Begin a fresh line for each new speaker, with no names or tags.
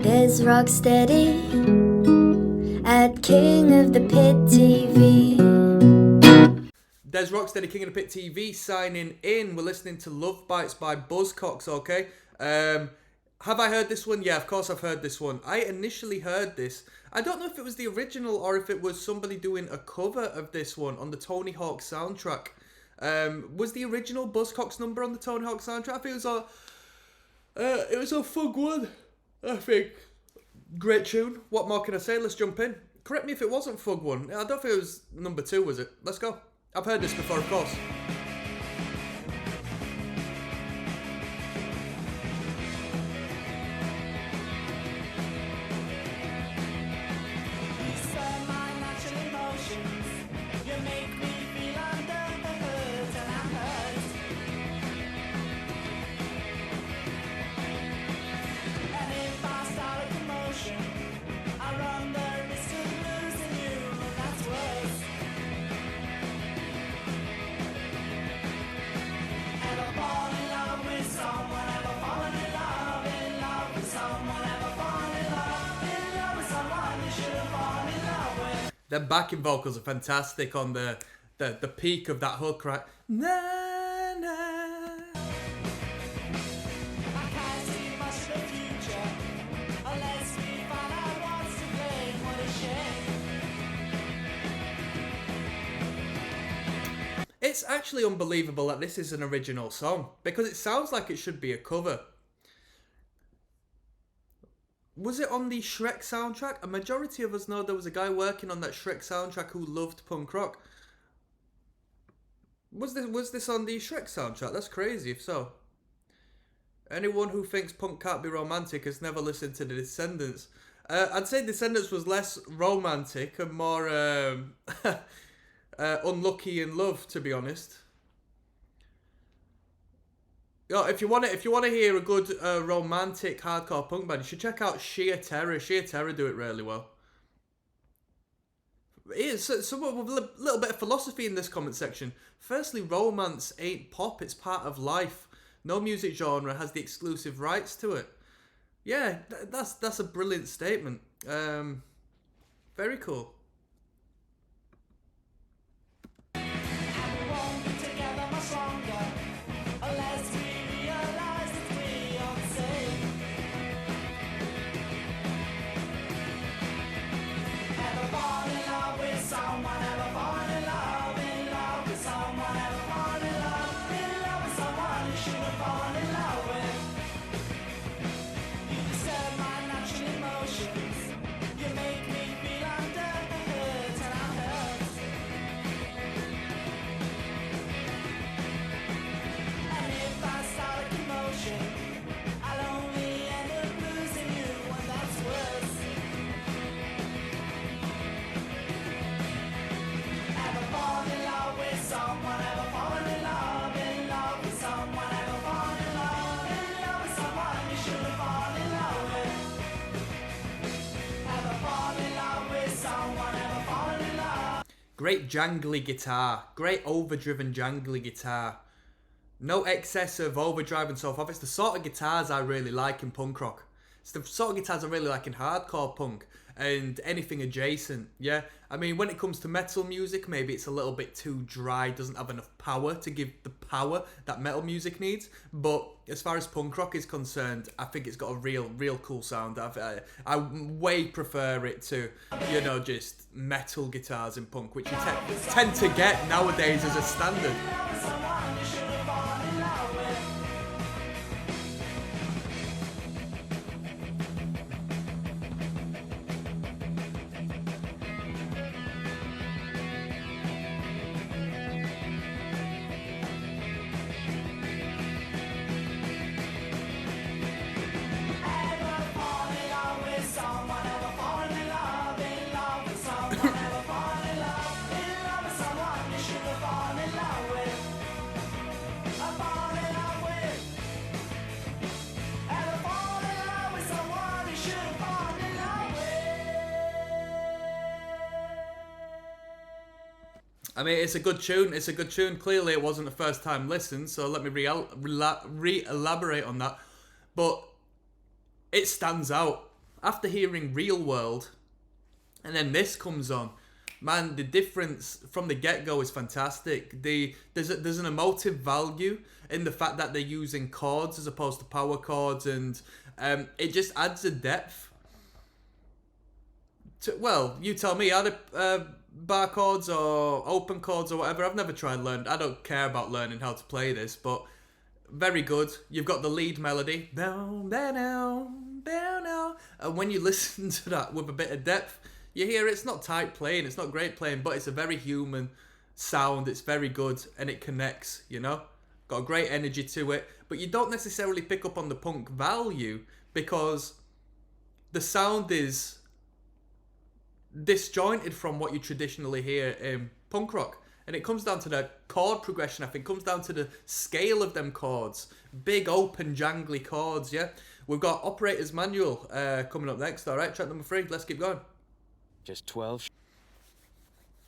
There's Rocksteady at King of the Pit TV.
There's Rocksteady, King of the Pit TV signing in. We're listening to Love Bites by Buzzcocks, okay? Have I heard this one? Yeah, of course I've heard this one. I initially heard this. I don't know if it was the original or if it was somebody doing a cover of this one on the Tony Hawk soundtrack. Was the original Buzzcocks number on the Tony Hawk soundtrack? I think it was a fun one, I think. Great tune. What more can I say? Let's jump in. Correct me if it wasn't Fug One. I don't think it was number 2, was it? Let's go. I've heard this before, of course. The backing vocals are fantastic on the peak of that hook, right? Na, na. I can't see much of the future unless we find out what's to blame. What a shame. It's actually unbelievable that this is an original song because it sounds like it should be a cover. Was it on the Shrek soundtrack? A majority of us know there was a guy working on that Shrek soundtrack who loved punk rock. Was this on the Shrek soundtrack? That's crazy if so. Anyone who thinks punk can't be romantic has never listened to the Descendants. I'd say Descendants was less romantic and more unlucky in love, to be honest. Yeah, if you want to hear a good romantic hardcore punk band, you should check out Sheer Terror. Sheer Terror do it really well. It's somewhat with a little bit of philosophy in this comment section. Firstly, romance ain't pop; it's part of life. No music genre has the exclusive rights to it. Yeah, that's a brilliant statement. Very cool. Great jangly guitar. Great overdriven jangly guitar. No excess of overdrive and so forth. It's the sort of guitars I really like in punk rock. It's the sort of guitars I really like in hardcore punk and anything adjacent, yeah? I mean, when it comes to metal music, maybe it's a little bit too dry, doesn't have enough power to give the power that metal music needs. But as far as punk rock is concerned, I think it's got a real cool sound. I way prefer it to, just metal guitars in punk, which you tend to get nowadays as a standard. I mean, it's a good tune. It's a good tune. Clearly, it wasn't a first time listen, so let me re-elaborate on that. But it stands out. After hearing Real World, and then this comes on, man, the difference from the get-go is fantastic. There's an emotive value in the fact that they're using chords as opposed to power chords, and it just adds a depth. Well, you tell me, are the bar chords or open chords or whatever? I've never tried learning. I don't care about learning how to play this, but very good. You've got the lead melody. And when you listen to that with a bit of depth, you hear it's not tight playing, it's not great playing, but it's a very human sound. It's very good and it connects, you know? Got a great energy to it, but you don't necessarily pick up on the punk value because the sound is disjointed from what you traditionally hear in punk rock. And it comes down to the chord progression, I think. It comes down to the scale of them chords. Big, open, jangly chords, yeah? We've got Operator's Manual coming up next, alright? Track number 3, let's keep going.
Just 12